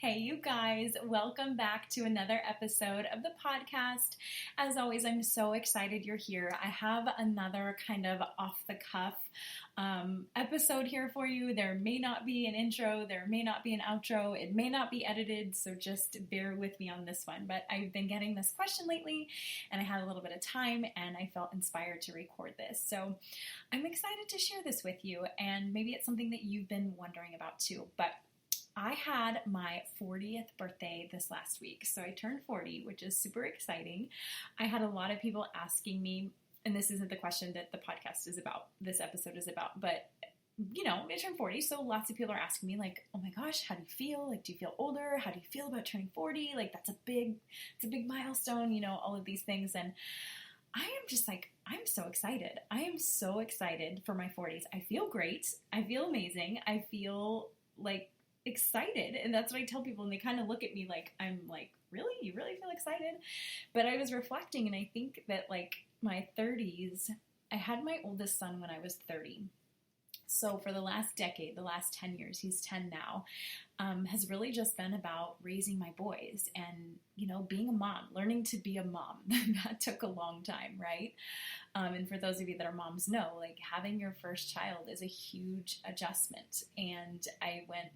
Hey, you guys, welcome back to another episode of the podcast. As always, I'm so excited you're here. I have another kind of off the cuff episode here for you. There may not be an intro, there may not be an outro, it may not be edited, so just bear with me on this one. But I've been getting this question lately, and I had a little bit of time, and I felt inspired to record this. So I'm excited to share this with you, and maybe it's something that you've been wondering about too. But I had my 40th birthday this last week, so I turned 40, which is super exciting. I had a lot of people asking me, and this isn't the question that the podcast is about, this episode is about, but I turned 40, so lots of people are asking me like, oh my gosh, how do you feel? Like, do you feel older? How do you feel about turning 40? Like, it's a big milestone, all of these things. And I am just like, I'm so excited. I am so excited for my 40s. I feel great. I feel amazing. I feel like excited, and that's what I tell people, and they kind of look at me like I'm like, really? You really feel excited? But I was reflecting, and I think that like my 30s, I had my oldest son when I was 30. So for the last decade, the last 10 years, he's 10 now, has really just been about raising my boys and, being a mom, learning to be a mom. That took a long time, right? And for those of you that are moms know, like having your first child is a huge adjustment. And I went,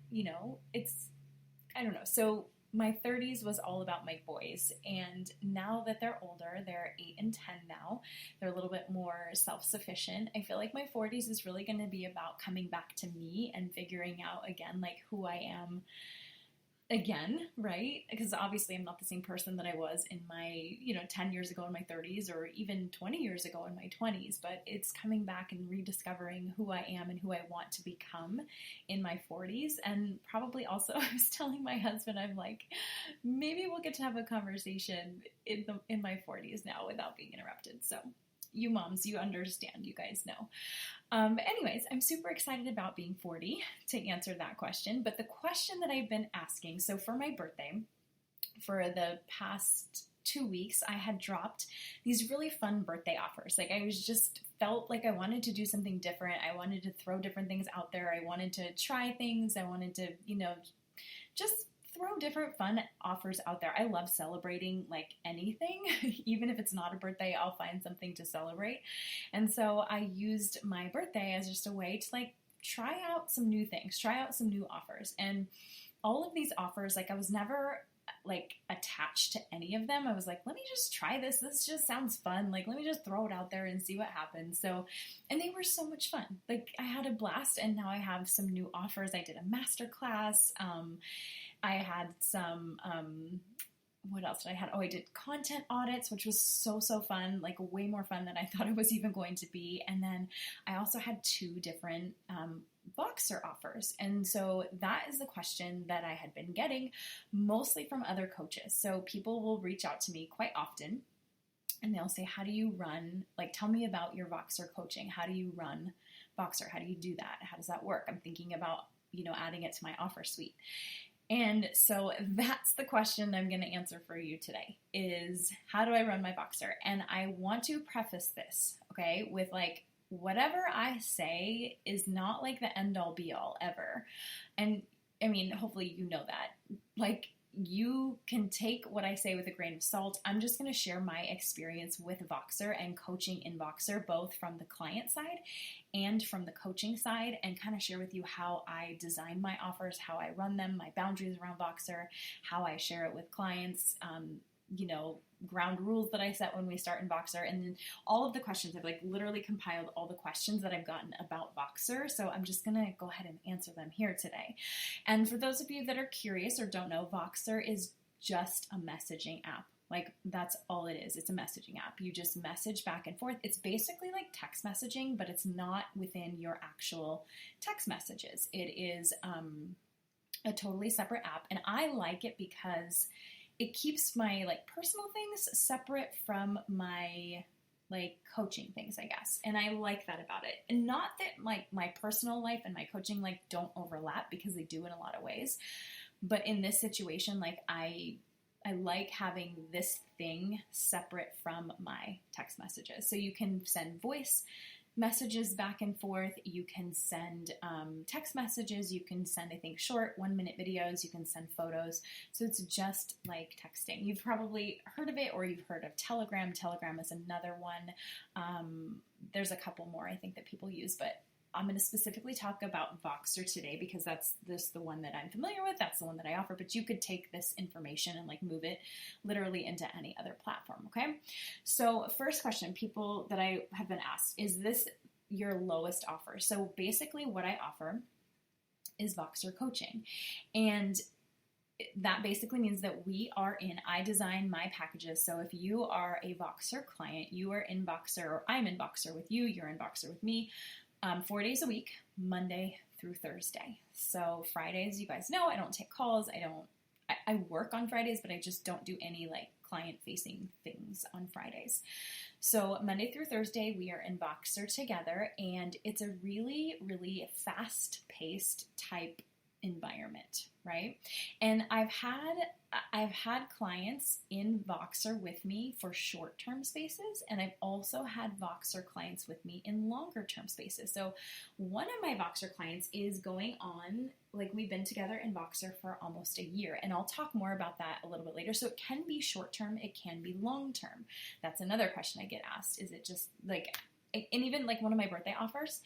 I don't know. So my 30s was all about my boys. And now that they're older, they're 8 and 10 now, they're a little bit more self-sufficient. I feel like my 40s is really going to be about coming back to me and figuring out again, like who I am again, right? Because obviously I'm not the same person that I was in my, 10 years ago in my 30s or even 20 years ago in my 20s, but it's coming back and rediscovering who I am and who I want to become in my 40s. And probably also, I was telling my husband, I'm like, maybe we'll get to have a conversation in my 40s now without being interrupted. So you moms, you understand, you guys know. Anyways, I'm super excited about being 40 to answer that question. But the question that I've been asking, so for my birthday, for the past 2 weeks, I had dropped these really fun birthday offers. Like I was just felt like I wanted to do something different. I wanted to throw different things out there. I wanted to try things. I wanted to, just throw different fun offers out there. I love celebrating like anything. Even if it's not a birthday, I'll find something to celebrate. And so I used my birthday as just a way to like try out some new things, try out some new offers. And all of these offers, like I was never like attached to any of them. I was like, let me just try this. This just sounds fun. Like, let me just throw it out there and see what happens. So, and they were so much fun. Like I had a blast, and now I have some new offers. I did a master class. I had some, what else did I have? Oh, I did content audits, which was so fun, like way more fun than I thought it was even going to be. And then I also had 2 different Voxer offers. And so that is the question that I had been getting mostly from other coaches. So people will reach out to me quite often and they'll say, how do you run, like, tell me about your Voxer coaching. How do you run Voxer? How do you do that? How does that work? I'm thinking about, adding it to my offer suite. And so that's the question I'm going to answer for you today is, how do I run my Voxer? And I want to preface this, okay, with like, whatever I say is not like the end all be all ever. And I mean, hopefully you know that. Like, you can take what I say with a grain of salt. I'm just going to share my experience with Voxer and coaching in Voxer, both from the client side and from the coaching side, and kind of share with you how I design my offers, how I run them, my boundaries around Voxer, how I share it with clients, ground rules that I set when we start in Voxer, and then all of the questions. I've like literally compiled all the questions that I've gotten about Voxer, so I'm just going to go ahead and answer them here today. And for those of you that are curious or don't know, Voxer is just a messaging app. Like, that's all it is. It's a messaging app. You just message back and forth. It's basically like text messaging, but it's not within your actual text messages. It is a totally separate app, and I like it because it keeps my like personal things separate from my like coaching things, I guess. And I like that about it. And not that like my personal life and my coaching like don't overlap, because they do in a lot of ways. But in this situation, like I like having this thing separate from my text messages. So you can send voice messages back and forth. You can send text messages. You can send, I think, short 1-minute videos. You can send photos. So it's just like texting. You've probably heard of it, or you've heard of Telegram. Telegram is another one. There's a couple more I think that people use, but I'm going to specifically talk about Voxer today because that's the one that I'm familiar with. That's the one that I offer, but you could take this information and like move it literally into any other platform. Okay. So first question, people that I have been asked, is this your lowest offer? So basically what I offer is Voxer coaching. And that basically means that I design my packages. So if you are a Voxer client, you are in Voxer, or I'm in Voxer with you, you're in Voxer with me. 4 days a week, Monday through Thursday. So Fridays, you guys know, I don't take calls. I work on Fridays, but I just don't do any like client facing things on Fridays. So Monday through Thursday, we are in Voxer together, and it's a really, really fast paced type environment, right? And I've had clients in Voxer with me for short-term spaces, and I've also had Voxer clients with me in longer-term spaces. So one of my Voxer clients is going on, like we've been together in Voxer for almost a year, and I'll talk more about that a little bit later. So it can be short-term, it can be long-term. That's another question I get asked. Is it just like, and even like one of my birthday offers,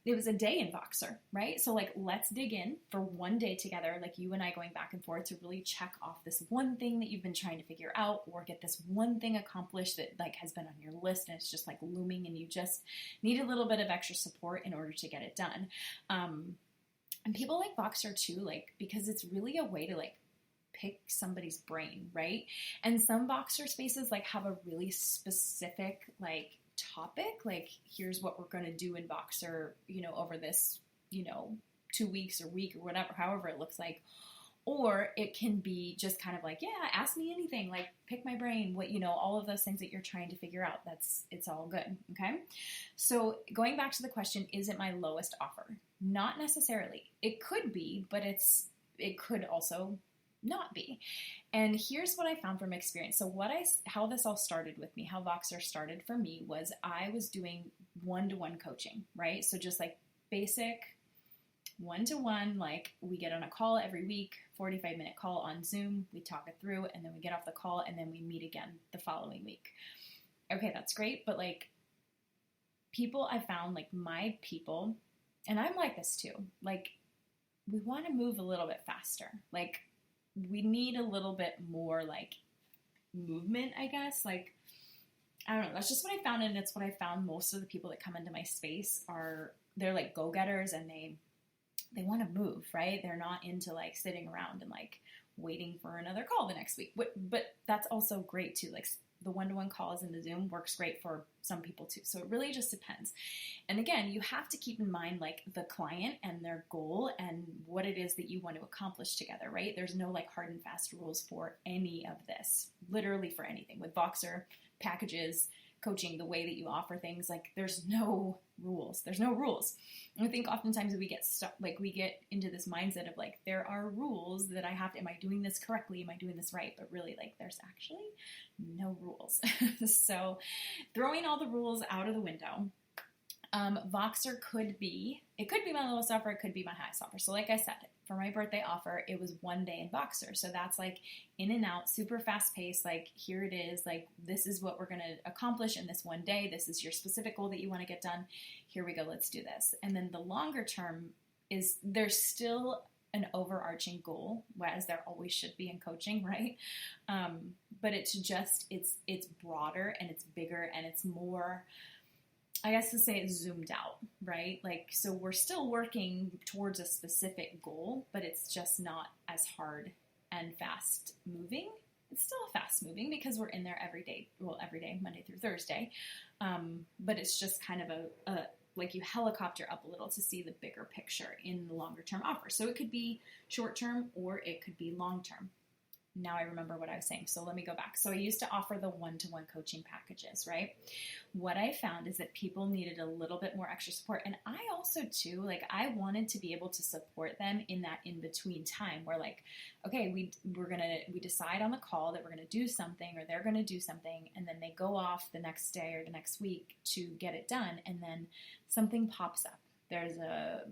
it was a day in Voxer, right? So like, let's dig in for one day together, like you and I going back and forth to really check off this one thing that you've been trying to figure out, or get this one thing accomplished that like has been on your list and it's just like looming and you just need a little bit of extra support in order to get it done. And people like Voxer too, like, because it's really a way to like pick somebody's brain, right? And some Voxer spaces like have a really specific like topic, like here's what we're going to do in Voxer, over this, 2 weeks or week or whatever, however it looks like. Or it can be just kind of like, yeah, ask me anything, like pick my brain, what, all of those things that you're trying to figure out. It's all good. Okay. So going back to the question, is it my lowest offer? Not necessarily. It could be, but it could also not be. And here's what I found from experience. So how this all started with me, how Voxer started for me, was I was doing one-to-one coaching, right? So just like basic one-to-one, like we get on a call every week, 45-minute call on Zoom, we talk it through, and then we get off the call, and then we meet again the following week. Okay, that's great, but like people I found, like my people, and I'm like this too, like we want to move a little bit faster. Like we need a little bit more like movement, I guess. Like, I don't know. That's just what I found. And it's what I found most of the people that come into my space they're like go-getters, and they want to move, right? They're not into like sitting around and like waiting for another call the next week. But that's also great too. Like the one-to-one calls in the Zoom works great for some people too. So it really just depends. And again, you have to keep in mind like the client and their goal and what it is that you want to accomplish together, right? There's no like hard and fast rules for any of this, literally for anything. With Voxer, packages, coaching, the way that you offer things, like there's no rules. There's no rules. And I think oftentimes we get stuck, like we get into this mindset of like, there are rules that am I doing this correctly? Am I doing this right? But really like there's actually no rules. So throwing all the rules out of the window, Voxer could be my lowest offer. It could be my highest offer. So like I said, for my birthday offer, it was one day in Voxer. So that's like in and out, super fast paced. Like here it is. Like this is what we're going to accomplish in this one day. This is your specific goal that you want to get done. Here we go. Let's do this. And then the longer term is there's still an overarching goal, as there always should be in coaching, right? But it's broader and it's bigger and it's more, I guess to say it's zoomed out, right? Like, so we're still working towards a specific goal, but it's just not as hard and fast moving. It's still fast moving because we're in there every day, Monday through Thursday. But it's just kind of like you helicopter up a little to see the bigger picture in the longer term offer. So it could be short term or it could be long term. now I remember what I was saying. So let me go back. So I used to offer the one-to-one coaching packages, right? What I found is that people needed a little bit more extra support. And I also too, like I wanted to be able to support them in that in-between time where like, okay, we decide on the call that we're going to do something or they're going to do something. And then they go off the next day or the next week to get it done. And then something pops up. There's a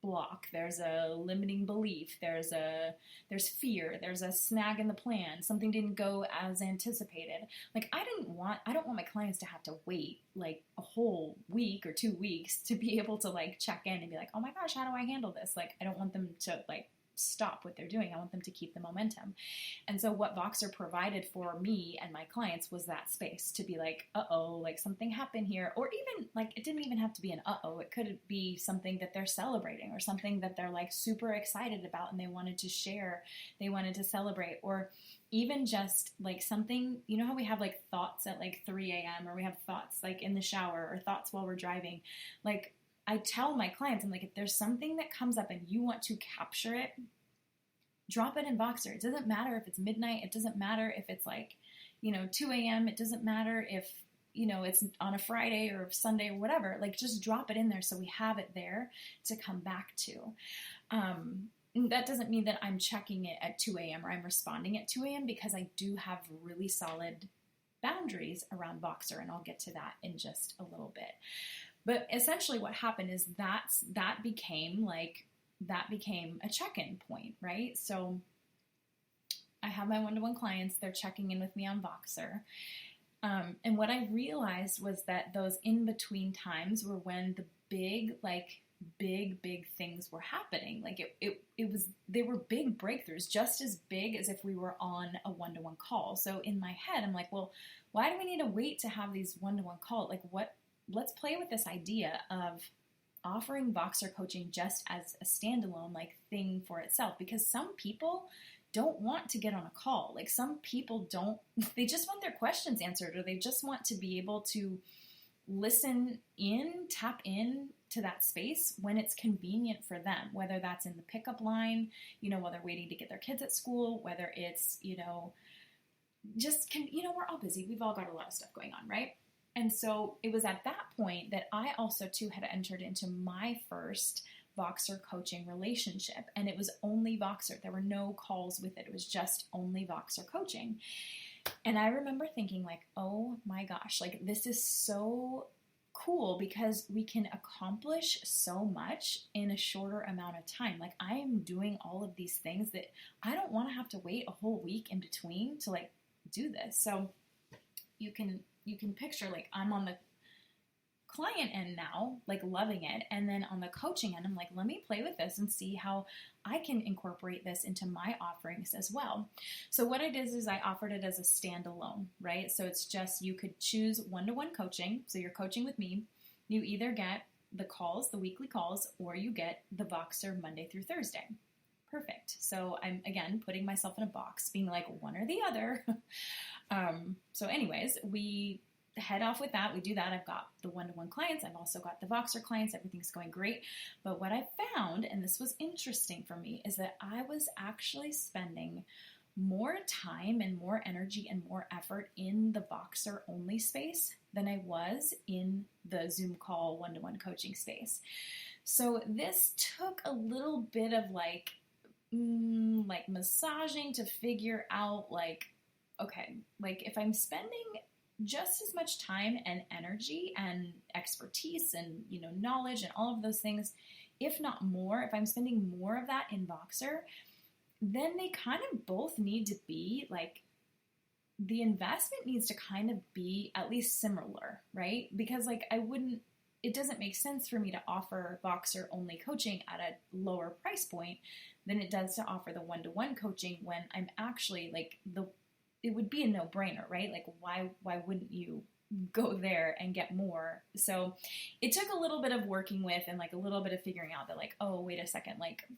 block, there's a limiting belief, there's fear, there's a snag in the plan, something didn't go as anticipated. Like I don't want my clients to have to wait like a whole week or 2 weeks to be able to like check in and be like, oh my gosh, how do I handle this? Like I don't want them to like stop what they're doing. I want them to keep the momentum. And so what Voxer provided for me and my clients was that space to be like, uh-oh, like something happened here. Or even like, it didn't even have to be an uh-oh. It could be something that they're celebrating or something that they're like super excited about and they wanted to share, they wanted to celebrate, or even just like something, you know how we have like thoughts at like 3 a.m. or we have thoughts like in the shower or thoughts while we're driving. Like I tell my clients, I'm like, if there's something that comes up and you want to capture it, drop it in Voxer. It doesn't matter if it's midnight. It doesn't matter if it's like, 2 a.m. It doesn't matter if, it's on a Friday or Sunday or whatever. Like just drop it in there so we have it there to come back to. That doesn't mean that I'm checking it at 2 a.m. or I'm responding at 2 a.m. because I do have really solid boundaries around Voxer, and I'll get to that in just a little bit. But essentially what happened is that became a check-in point, right? So I have my one-to-one clients, they're checking in with me on Voxer. And what I realized was that those in-between times were when the big things were happening. Like they were big breakthroughs, just as big as if we were on a one-to-one call. So in my head, I'm like, well, why do we need to wait to have these one-to-one calls? Like let's play with this idea of offering Voxer coaching just as a standalone like thing for itself, because some people don't want to get on a call. Like some people they just want their questions answered, or they just want to be able to listen in, tap in to that space when it's convenient for them, whether that's in the pickup line, while they're waiting to get their kids at school, whether it's, we're all busy. We've all got a lot of stuff going on, right? And so it was at that point that I also too had entered into my first Voxer coaching relationship, and it was only Voxer. There were no calls with it. It was just only Voxer coaching. And I remember thinking like, oh my gosh, like this is so cool because we can accomplish so much in a shorter amount of time. Like I am doing all of these things that I don't want to have to wait a whole week in between to like do this. So you can picture like I'm on the client end now, like loving it. And then on the coaching end, I'm like, let me play with this and see how I can incorporate this into my offerings as well. So what I did is I offered it as a standalone, right? So it's just, you could choose one-to-one coaching. So you're coaching with me. You either get the calls, the weekly calls, or you get the Voxer Monday through Thursday. Perfect. So I'm, again, putting myself in a box, being like one or the other. So anyways, we head off with that. We do that. I've got the one-to-one clients. I've also got the Voxer clients. Everything's going great. But what I found, and this was interesting for me, is that I was actually spending more time and more energy and more effort in the Voxer only space than I was in the Zoom call one-to-one coaching space. So this took a little bit of like massaging to figure out like, okay, like if I'm spending just as much time and energy and expertise and, knowledge and all of those things, if not more, if I'm spending more of that in Voxer, then they kind of both need to be like, the investment needs to kind of be at least similar, right? Because like it doesn't make sense for me to offer Voxer only coaching at a lower price point than it does to offer the one-to-one coaching when I'm actually like it would be a no-brainer, right? Like why wouldn't you go there and get more? So it took a little bit of working with and like a little bit of figuring out that like, oh, wait a second, like,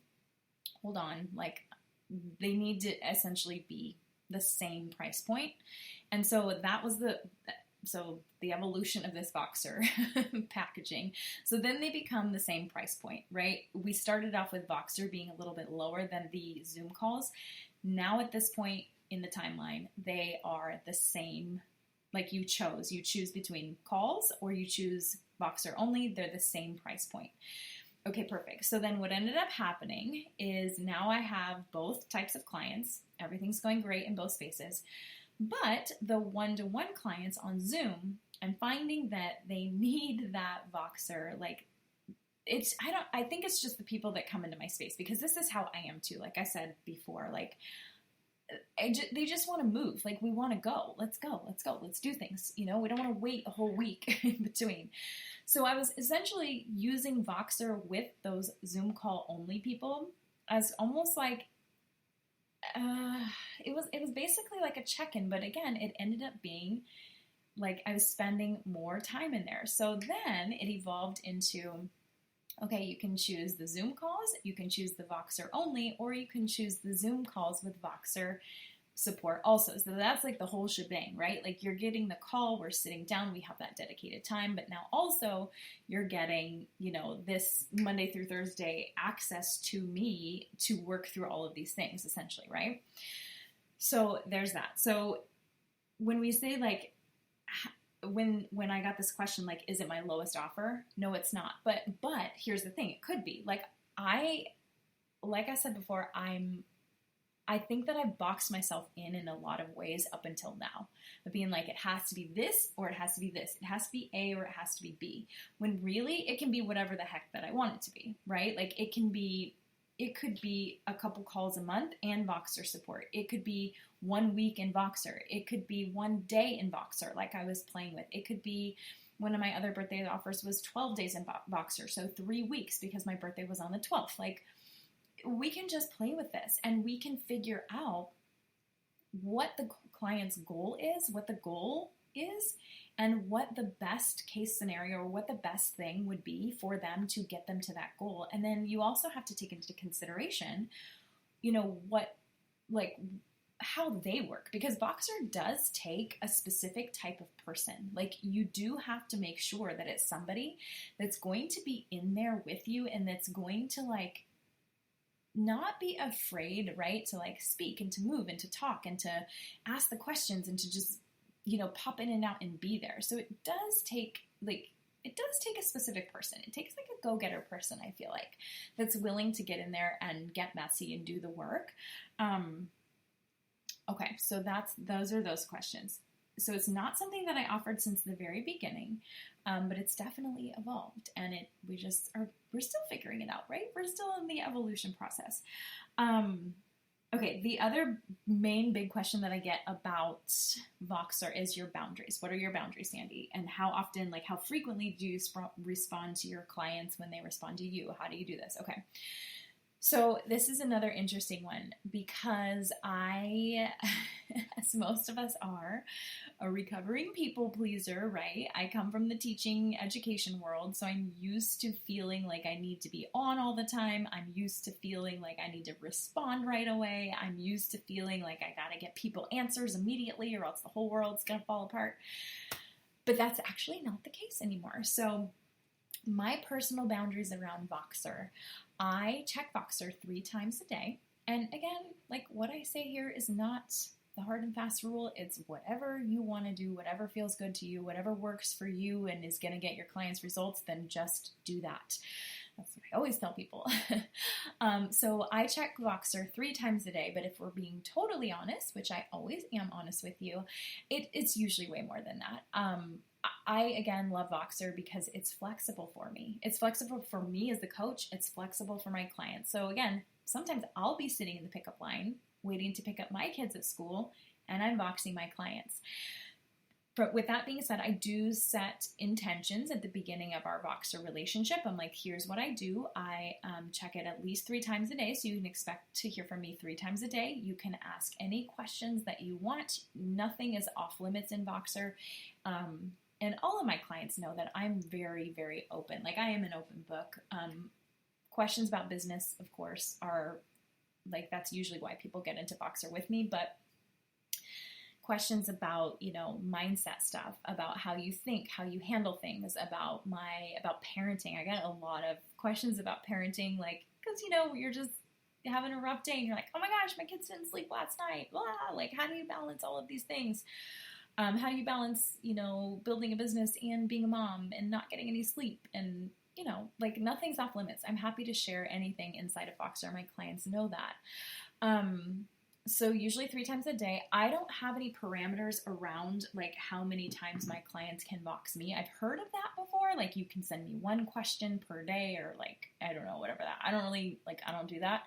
hold on, like they need to essentially be the same price point. And so that was so the evolution of this Voxer packaging. So then they become the same price point, right? We started off with Voxer being a little bit lower than the Zoom calls. Now at this point in the timeline, they are the same. Like you choose between calls or you choose Voxer only. They're the same price point. Okay, perfect. So then what ended up happening is now I have both types of clients. Everything's going great in both spaces. But the one-to-one clients on Zoom, I'm finding that they need that Voxer. Like I think it's just the people that come into my space, because this is how I am too. Like I said before, like they just want to move. Like, we want to go. Let's go. Let's do things. We don't want to wait a whole week in between. So I was essentially using Voxer with those Zoom call only people as almost like, it was basically like a check-in, but again, it ended up being like I was spending more time in there. So then it evolved into, okay, you can choose the Zoom calls, you can choose the Voxer only, or you can choose the Zoom calls with Voxer support also. So that's like the whole shebang, right? Like, you're getting the call, we're sitting down, we have that dedicated time, but now also you're getting, this Monday through Thursday access to me to work through all of these things essentially, right? So there's that. So when we say like, when I got this question, like, is it my lowest offer? No, it's not. But here's the thing. It could be. Like I said before, I think that I've boxed myself in a lot of ways up until now. Of being like, it has to be this or it has to be this. It has to be A or it has to be B. When really it can be whatever the heck that I want it to be, right? Like it could be a couple calls a month and Voxer support. It could be 1 week in Voxer. It could be 1 day in Voxer, like I was playing with. It could be, one of my other birthday offers was 12 days in Voxer, so 3 weeks because my birthday was on the 12th. Like, we can just play with this and we can figure out what the client's goal is, and what the best case scenario or what the best thing would be for them to get them to that goal. And then you also have to take into consideration, how they work, because Voxer does take a specific type of person. Like, you do have to make sure that it's somebody that's going to be in there with you and that's going to like not be afraid, right, to like speak and to move and to talk and to ask the questions and to just, pop in and out and be there. So it does take a specific person. It takes like a go-getter person, I feel like, that's willing to get in there and get messy and do the work. Okay, so those are those questions. So it's not something that I offered since the very beginning, but it's definitely evolved, and we're still figuring it out, right? We're still in the evolution process. Okay, the other main big question that I get about Voxer is your boundaries. What are your boundaries, Sandy? And how often, like how frequently do you respond to your clients when they respond to you? How do you do this? Okay. So this is another interesting one because I, as most of us are, a recovering people pleaser, right? I come from the teaching education world, so I'm used to feeling like I need to be on all the time. I'm used to feeling like I need to respond right away. I'm used to feeling like I gotta get people answers immediately or else the whole world's gonna fall apart. But that's actually not the case anymore. So my personal boundaries around Voxer, I check Voxer 3 times a day. And again, like what I say here is not the hard and fast rule. It's whatever you want to do, whatever feels good to you, whatever works for you and is going to get your clients results, then just do that. That's what I always tell people. So I check Voxer 3 times a day, but if we're being totally honest, which I always am honest with you, it's usually way more than that. I, again, love Voxer because it's flexible for me. It's flexible for me as the coach. It's flexible for my clients. So again, sometimes I'll be sitting in the pickup line waiting to pick up my kids at school, and I'm Voxing my clients. But with that being said, I do set intentions at the beginning of our Voxer relationship. I'm like, here's what I do. I check it at least 3 times a day, so you can expect to hear from me 3 times a day. You can ask any questions that you want. Nothing is off limits in Voxer. And all of my clients know that I'm very, very open. Like, I am an open book. Questions about business, of course, are like, that's usually why people get into Voxer with me. But questions about, mindset stuff, about how you think, how you handle things, about parenting. I get a lot of questions about parenting, like, because, you're just having a rough day and you're like, oh my gosh, my kids didn't sleep last night. Blah. Like, how do you balance all of these things? How do you balance, building a business and being a mom and not getting any sleep? And, like, nothing's off limits. I'm happy to share anything inside of Voxer. My clients know that. So usually 3 times a day. I don't have any parameters around like how many times my clients can Vox me. I've heard of that before. Like, you can send me 1 question per day, or like, I don't know, whatever that. I don't do that.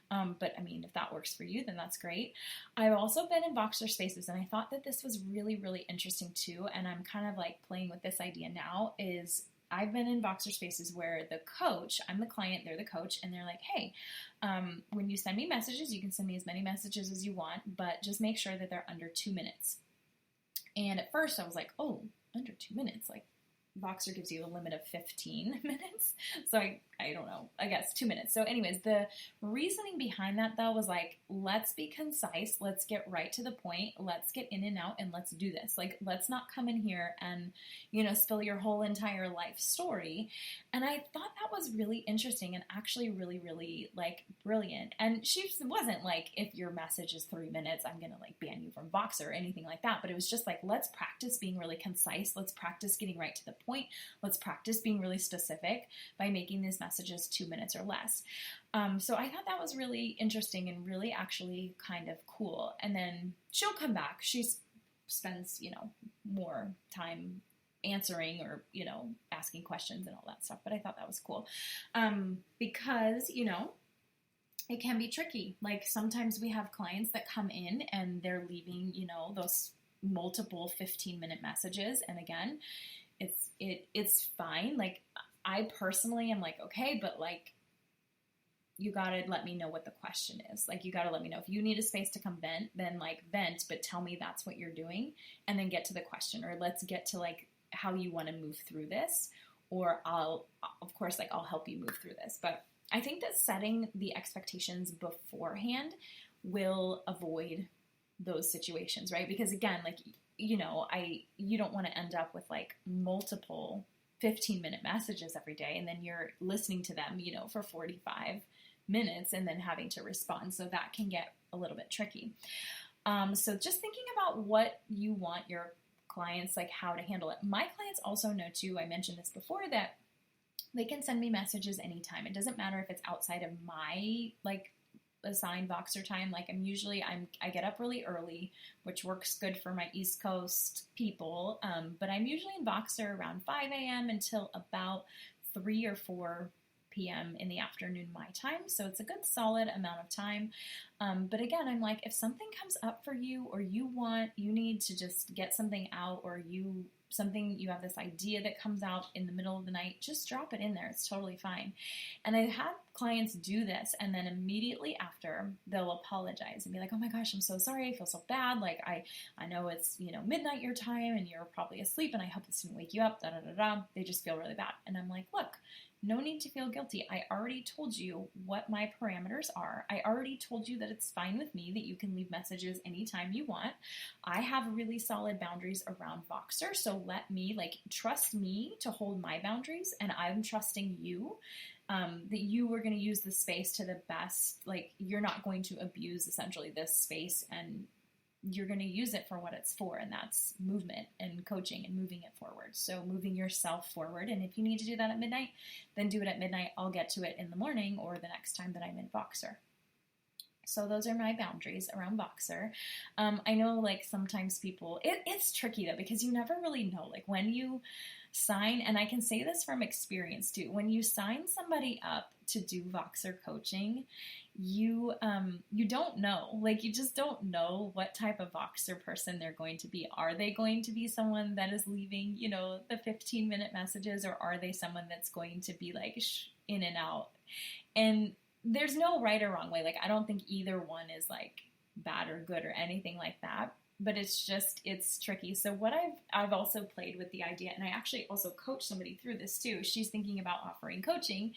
But I mean, if that works for you, then that's great. I've also been in Voxer spaces, and I thought that this was really, really interesting too. And I'm kind of like playing with this idea now. Is I've been in Voxer spaces where the coach, I'm the client, they're the coach, and they're like, hey, when you send me messages, you can send me as many messages as you want, but just make sure that they're under 2 minutes. And at first I was like, oh, under 2 minutes? Like, Voxer gives you a limit of 15 minutes. So I don't know, I guess 2 minutes. So anyways, the reasoning behind that though was like, let's be concise. Let's get right to the point. Let's get in and out and let's do this. Like, let's not come in here and, spill your whole entire life story. And I thought that was really interesting and actually really, really like brilliant. And she wasn't like, if your message is 3 minutes, I'm going to like ban you from Voxer or anything like that. But it was just like, let's practice being really concise. Let's practice getting right to the point. Let's practice being really specific by making these messages 2 minutes or less. So I thought that was really interesting and really actually kind of cool. And then she'll come back. She spends, more time answering or, asking questions and all that stuff. But I thought that was cool. Because, it can be tricky. Like, sometimes we have clients that come in and they're leaving, those multiple 15-minute messages. And again, it's fine. Like, I personally am like, okay, but like, you gotta let me know what the question is. Like, you gotta let me know if you need a space to come vent, then like vent, but tell me that's what you're doing, and then get to the question, or let's get to like how you want to move through this, or I'll help you move through this. But I think that setting the expectations beforehand will avoid those situations, right? Because again, like, you don't want to end up with like multiple 15-minute messages every day, and then you're listening to them, for 45 minutes and then having to respond. So that can get a little bit tricky. So just thinking about what you want your clients, like how to handle it. My clients also know too, I mentioned this before, that they can send me messages anytime. It doesn't matter if it's outside of my like assigned Voxer time. Like, I get up really early, which works good for my East Coast people. But I'm usually in Voxer around 5 a.m. until about 3 or 4 p.m. in the afternoon my time. So it's a good solid amount of time. But again, I'm like, if something comes up for you, or you need to just get something out, or you have this idea that comes out in the middle of the night, just drop it in there. It's totally fine. And I've had clients do this, and then immediately after they'll apologize and be like, oh my gosh, I'm so sorry. I feel so bad. Like, I know it's, midnight your time and you're probably asleep, and I hope this didn't wake you up, They just feel really bad. And I'm like, look, no need to feel guilty. I already told you what my parameters are. I already told you that it's fine with me that you can leave messages anytime you want. I have really solid boundaries around Voxer, so trust me to hold my boundaries, and I'm trusting you that you are going to use the space to the best. Like, you're not going to abuse essentially this space, and you're going to use it for what it's for, and that's movement and coaching and moving it forward. So moving yourself forward. And if you need to do that at midnight, then do it at midnight. I'll get to it in the morning or the next time that I'm in Voxer. So those are my boundaries around Voxer. I know like sometimes people, it's tricky though, because you never really know, like when you sign, and I can say this from experience too, when you sign somebody up to do Voxer coaching, you don't know, like you just don't know what type of Voxer person they're going to be. Are they going to be someone that is leaving, the 15-minute messages, or are they someone that's going to be like in and out? And there's no right or wrong way. Like, I don't think either one is like bad or good or anything like that. but it's tricky. So what I've also played with the idea, and I actually also coach somebody through this too. She's thinking about offering coaching,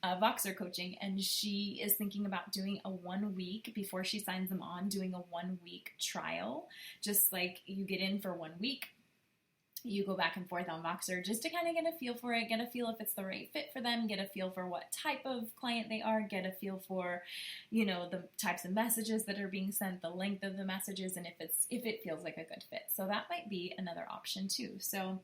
Voxer coaching, and she is thinking about doing a 1 week before she signs them on, doing a 1 week trial. Just like you get in for 1 week, you go back and forth on Voxer just to kind of get a feel for it, get a feel if it's the right fit for them, get a feel for what type of client they are, get a feel for, the types of messages that are being sent, the length of the messages, and if it feels like a good fit. So that might be another option too. So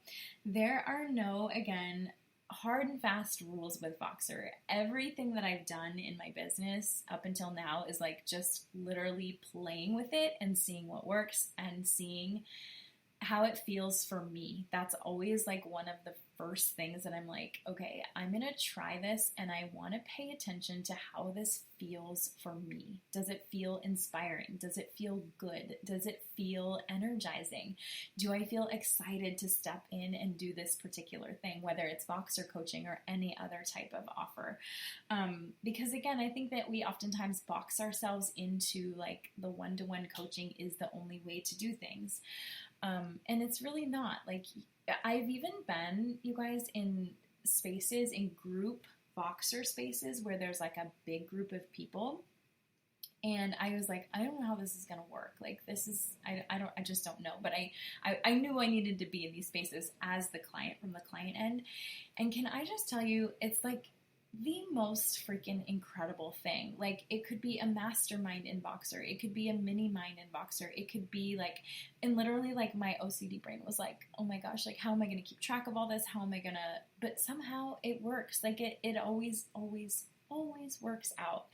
there are no, again, hard and fast rules with Voxer. Everything that I've done in my business up until now is like just literally playing with it and seeing what works and seeing how it feels for me. That's always like one of the first things that I'm like, okay, I'm going to try this and I want to pay attention to how this feels for me. Does it feel inspiring? Does it feel good? Does it feel energizing? Do I feel excited to step in and do this particular thing, whether it's Voxer coaching or any other type of offer? Because again, I think that we oftentimes box ourselves into like the one-to-one coaching is the only way to do things. And it's really not. Like, I've even been, you guys, in spaces, in group Voxer spaces where there's like a big group of people. And I was like, I don't know how this is going to work. Like, this is, I just don't know. But I knew I needed to be in these spaces as the client, from the client end. And can I just tell you, it's like the most freaking incredible thing. Like, it could be a mastermind in Voxer. It could be a mini mind in Voxer. It could be like, and literally like my OCD brain was like, oh my gosh, like how am I going to keep track of all this? How am I going to, but somehow it works. Like it always works out.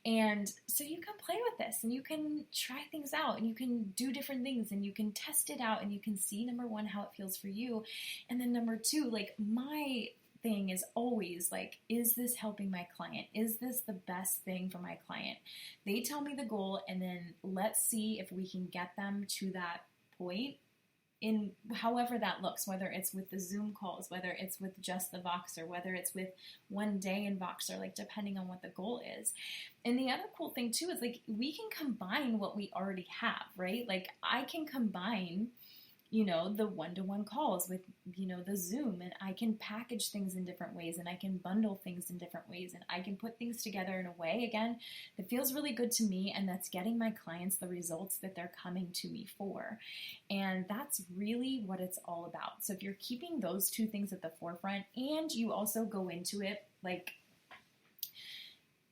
And so you can play with this and you can try things out and you can do different things and you can test it out and you can see, number one, how it feels for you. And then number two, like my thing is always like, is this helping my client? Is this the best thing for my client? They tell me the goal, and then let's see if we can get them to that point in however that looks, whether it's with the Zoom calls, whether it's with just the Voxer, whether it's with 1 day in Voxer, like depending on what the goal is. And the other cool thing too is like we can combine what we already have, right? Like I can combine the one-to-one calls with, the Zoom, and I can package things in different ways and I can bundle things in different ways and I can put things together in a way, again, that feels really good to me and that's getting my clients the results that they're coming to me for. And that's really what it's all about. So if you're keeping those two things at the forefront and you also go into it like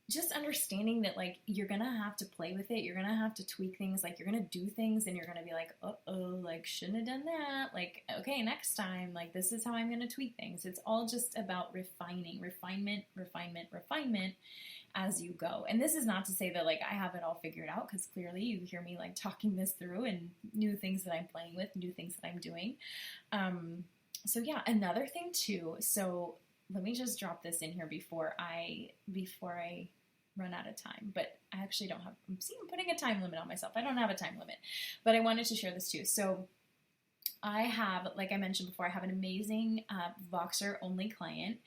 just understanding that like you're gonna have to play with it, you're gonna have to tweak things, like you're gonna do things and you're gonna be like, like shouldn't have done that, like okay, next time, like this is how I'm gonna tweak things. It's all just about refinement as you go. And this is not to say that like I have it all figured out, because clearly you hear me like talking this through and new things that I'm playing with, new things that I'm doing. So yeah, another thing too, so let me just drop this in here before I run out of time, but I actually don't have, I'm putting a time limit on myself. I don't have a time limit, but I wanted to share this too. So I have, like I mentioned before, I have an amazing Voxer only client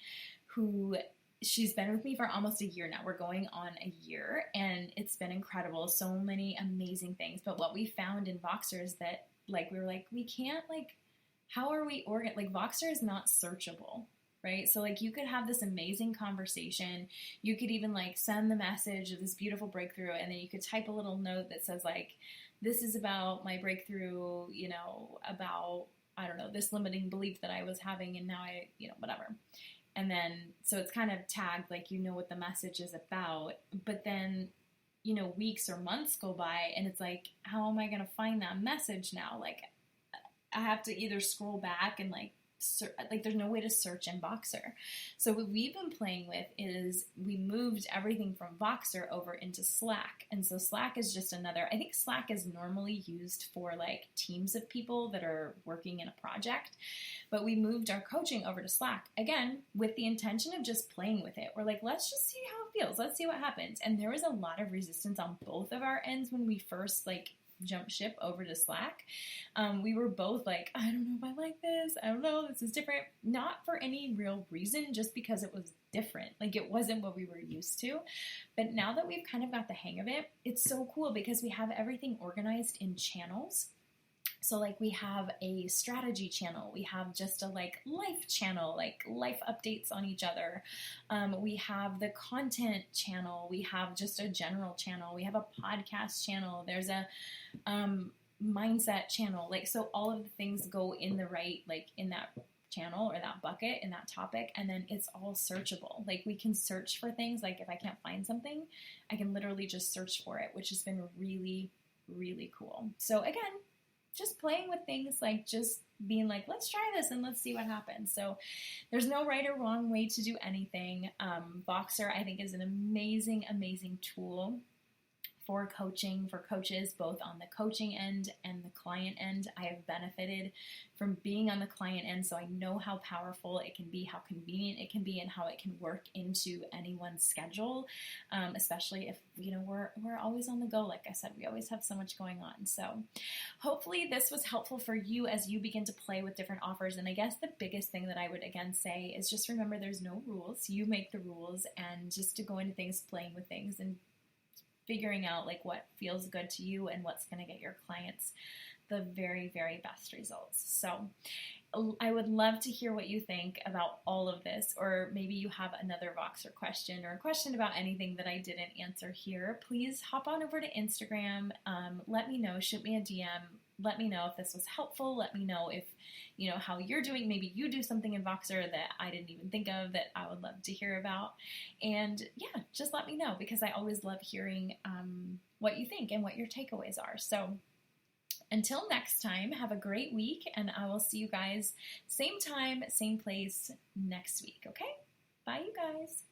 who, she's been with me for almost a year now. We're going on a year and it's been incredible. So many amazing things. But what we found in Voxer is that like, we were like, we can't like, how are we like Voxer is not searchable. Right? So like you could have this amazing conversation. You could even like send the message of this beautiful breakthrough, and then you could type a little note that says like, this is about my breakthrough, about, I don't know, this limiting belief that I was having and now I, whatever. And then, so it's kind of tagged like, what the message is about, but then, weeks or months go by and it's like, how am I going to find that message now? Like I have to either scroll back and like there's no way to search in Voxer. So what we've been playing with is we moved everything from Voxer over into Slack. And so Slack is just another, I think Slack is normally used for like teams of people that are working in a project, but we moved our coaching over to Slack, again, with the intention of just playing with it. We're like, let's just see how it feels. Let's see what happens. And there was a lot of resistance on both of our ends when we first like jump ship over to Slack. We were both like, I don't know if I like this. I don't know. This is different. Not for any real reason, just because it was different. Like it wasn't what we were used to. But now that we've kind of got the hang of it, it's so cool because we have everything organized in channels. So like we have a strategy channel, we have just a like life channel, like life updates on each other. We have the content channel, we have just a general channel, we have a podcast channel, there's a mindset channel. Like, so all of the things go in the right, like in that channel or that bucket in that topic, and then it's all searchable. Like we can search for things. Like if I can't find something, I can literally just search for it, which has been really, really cool. So again, just playing with things, like just being like, let's try this and let's see what happens. So there's no right or wrong way to do anything. Voxer, I think, is an amazing, amazing tool for coaching, for coaches, both on the coaching end and the client end. I have benefited from being on the client end, so I know how powerful it can be, how convenient it can be, and how it can work into anyone's schedule, especially if, you know, we're always on the go. Like I said, we always have so much going on. So hopefully this was helpful for you as you begin to play with different offers. And I guess the biggest thing that I would again say is just remember there's no rules. You make the rules, and just to go into things, playing with things, and figuring out like what feels good to you and what's going to get your clients the very, very best results. So I would love to hear what you think about all of this, or maybe you have another Voxer question or a question about anything that I didn't answer here. Please hop on over to Instagram. Let me know, shoot me a DM. Let me know if this was helpful. Let me know if, you know, how you're doing. Maybe you do something in Voxer that I didn't even think of that I would love to hear about. And yeah, just let me know, because I always love hearing what you think and what your takeaways are. So until next time, have a great week, and I will see you guys same time, same place next week. Okay? Bye, you guys.